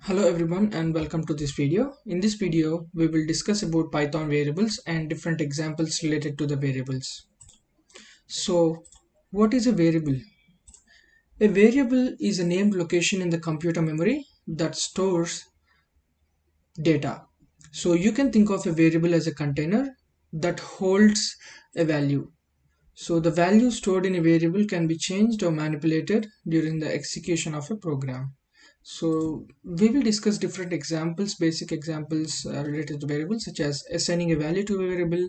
Hello everyone and welcome to this video. In this video, we will discuss about Python variables and different examples related to the variables. So, what is a variable? A variable is a named location in the computer memory that stores data. So, you can think of a variable as a container that holds a value. So, the value stored in a variable can be changed or manipulated during the execution of a program. So we will discuss different examples, basic examples related to variables, such as assigning a value to a variable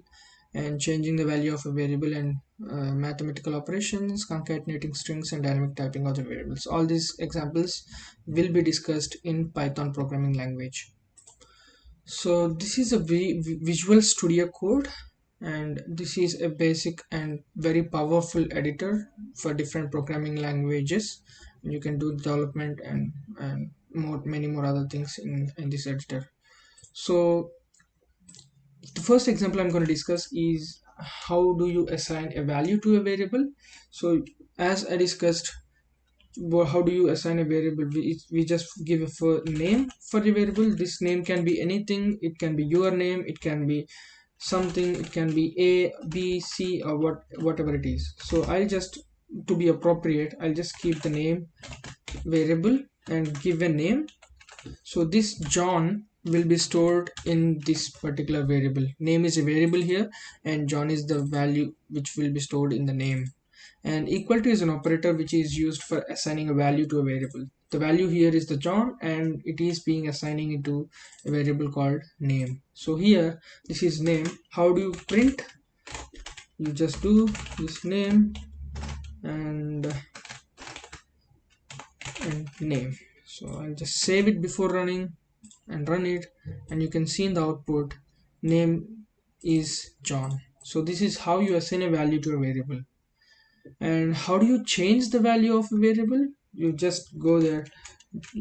and changing the value of a variable, and mathematical operations, concatenating strings, and dynamic typing of the variables. All these examples will be discussed in Python programming language. So this is a Visual Studio Code, and this is a basic and very powerful editor for different programming languages. You can do development and many more other things in this editor. So the first example I'm going to discuss is how do you assign a value to a variable. So as I discussed, how do you assign a variable? We just give a name for the variable. This name can be anything. It can be your name, it can be something, it can be A, B, C, or whatever it is. So I'll just, to be appropriate, I'll just keep the name variable and give a name. So this John will be stored in this particular variable. Name is a variable here, and John is the value which will be stored in the name. And equal to is an operator which is used for assigning a value to a variable. The value here is the John, and it is being assigning it to a variable called name. So here this is name. How do you print? You just do this name and name. So I'll just save it before running and run it, and you can see in the output name is John. So this is how you assign a value to a variable. And how do you change the value of a variable? You just go there.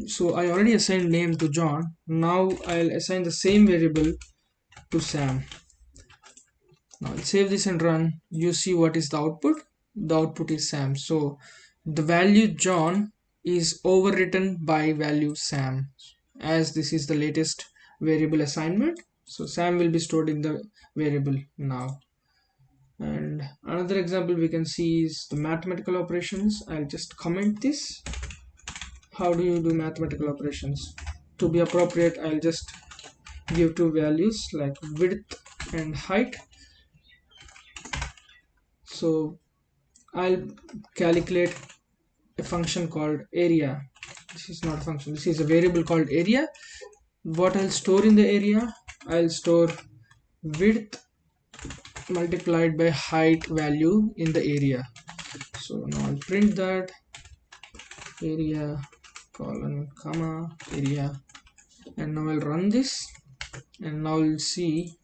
So I already assigned name to John. Now I'll assign the same variable to Sam. Now I'll save this and run. You see what is the output? The output is Sam. So the value John is overwritten by value Sam, as this is the latest variable assignment. So Sam will be stored in the variable now. And another example we can see is the mathematical operations. I'll just comment this. How do you do mathematical operations? To be appropriate, I'll just give two values like width and height. So I'll calculate a function called area. This is not a function, this is a variable called area. What I'll store in the area? I'll store width multiplied by height value in the area. So now I'll print that area colon comma area, and now I'll run this, and now you'll see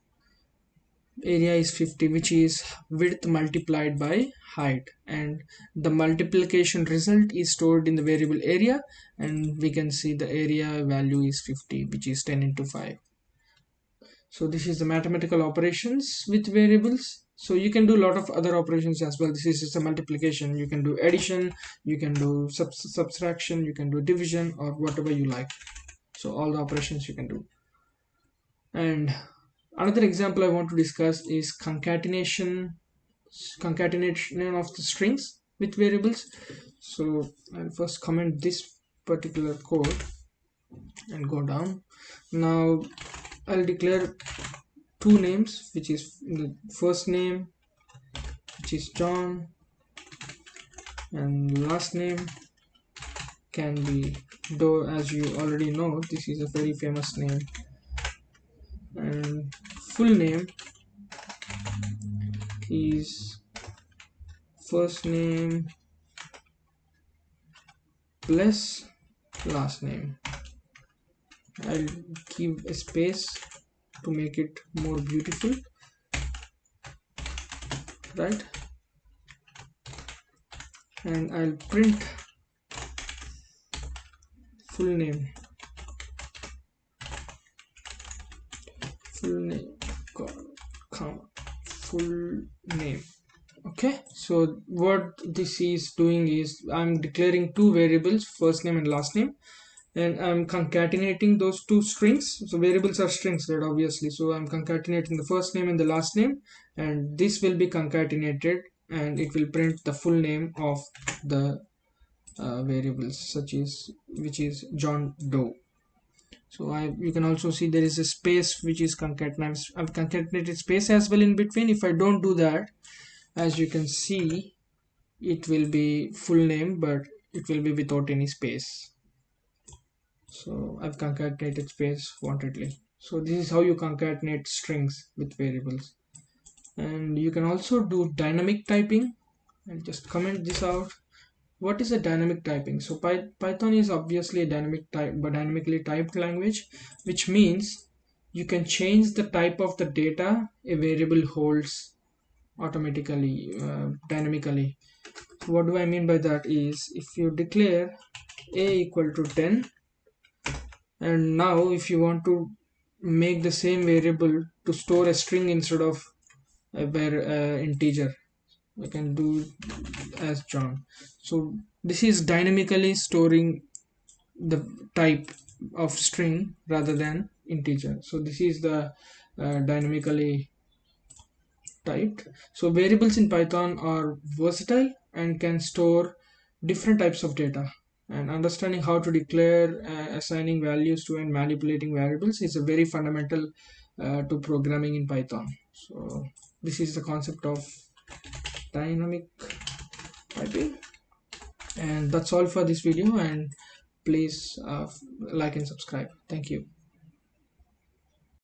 area is 50, which is width multiplied by height, and the multiplication result is stored in the variable area, and we can see the area value is 50, which is 10 into 5. So this is the mathematical operations with variables. So you can do a lot of other operations as well. This is just a multiplication. You can do addition, you can do subtraction, you can do division, or whatever you like. So all the operations you can do. And another example I want to discuss is concatenation of the strings with variables. So I'll first comment this particular code and go down. Now I'll declare two names, which is the first name, which is John, and last name can be Doe. As you already know, this is a very famous name. And full name is first name plus last name. I'll give a space to make it more beautiful, right? And I'll print full name comma full name. Okay, so what this is doing is I'm declaring two variables, first name and last name, and I'm concatenating those two strings. So variables are strings, right? Obviously, so I'm concatenating the first name and the last name, and this will be concatenated, and it will print the full name of the variables, such as which is John Doe. So you can also see there is a space which is concatenated. I've concatenated space as well in between. If I don't do that, as you can see, it will be full name, but it will be without any space. So I've concatenated space wantedly. So this is how you concatenate strings with variables. And you can also do dynamic typing. I'll just comment this out. What is a dynamic typing? So Python is obviously a dynamically typed language, which means you can change the type of the data a variable holds automatically, dynamically. So what do I mean by that is, if you declare a equal to 10, and now if you want to make the same variable to store a string instead of a integer, you can do as John. So this is dynamically storing the type of string rather than integer. So this is the dynamically typed. So variables in Python are versatile and can store different types of data, and understanding how to declare, assigning values to, and manipulating variables is a very fundamental to programming in Python. So this is the concept of dynamic typing, and that's all for this video, and please like and subscribe. Thank you.